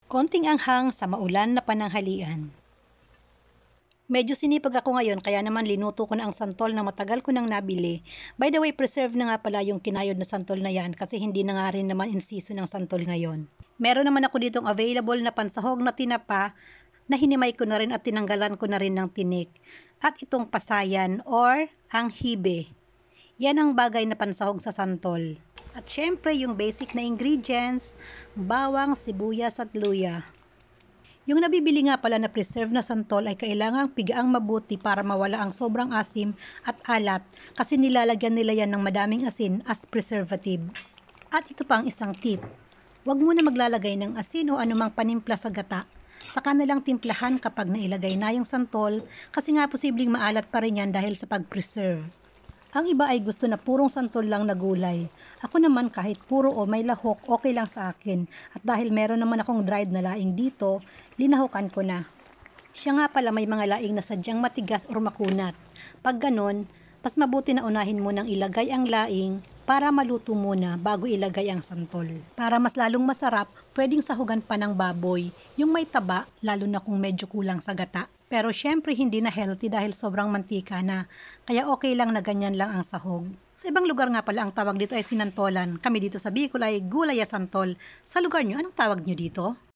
Konting anghang sa maulan na pananghalian. Medyo sinipag ako ngayon kaya naman linuto ko na ang santol na matagal ko nang nabili. By the way, preserve na nga pala yung kinayod na santol na yan kasi hindi na nga rin naman in season ang santol ngayon. Meron naman ako ditong available na pansahog na tinapa na hinimay ko na rin at tinanggalan ko na rin ng tinik. At itong pasayan or ang hibe. Yan ang bagay na pansahog sa santol. At syempre yung basic na ingredients, bawang, sibuyas at luya. Yung nabibili nga pala na preserve na santol ay kailangang pigaang mabuti para mawala ang sobrang asim at alat kasi nilalagyan nila yan ng madaming asin as preservative. At ito pa ang isang tip. Huwag muna maglalagay ng asin o anumang panimpla sa gata. Saka na lang timplahan kapag nailagay na yung santol kasi nga posibleng maalat pa rin yan dahil sa pag-preserve. Ang iba ay gusto na purong santol lang na gulay. Ako naman kahit puro o may lahok, okay lang sa akin. At dahil meron naman akong dried na laing dito, linahukan ko na. Siya nga pala may mga laing na sadyang matigas o makunat. Pag ganon, mas mabuti na unahin mo nang ilagay ang laing para maluto muna bago ilagay ang santol. Para mas lalong masarap, pwedeng sahugan pa ng baboy, yung may taba, lalo na kung medyo kulang sa gata. Pero syempre hindi na healthy dahil sobrang mantika na, kaya okay lang na ganyan lang ang sahog. Sa ibang lugar nga pala ang tawag dito ay sinantolan. Kami dito sa Bicol ay gulay santol. Sa lugar nyo, anong tawag nyo dito?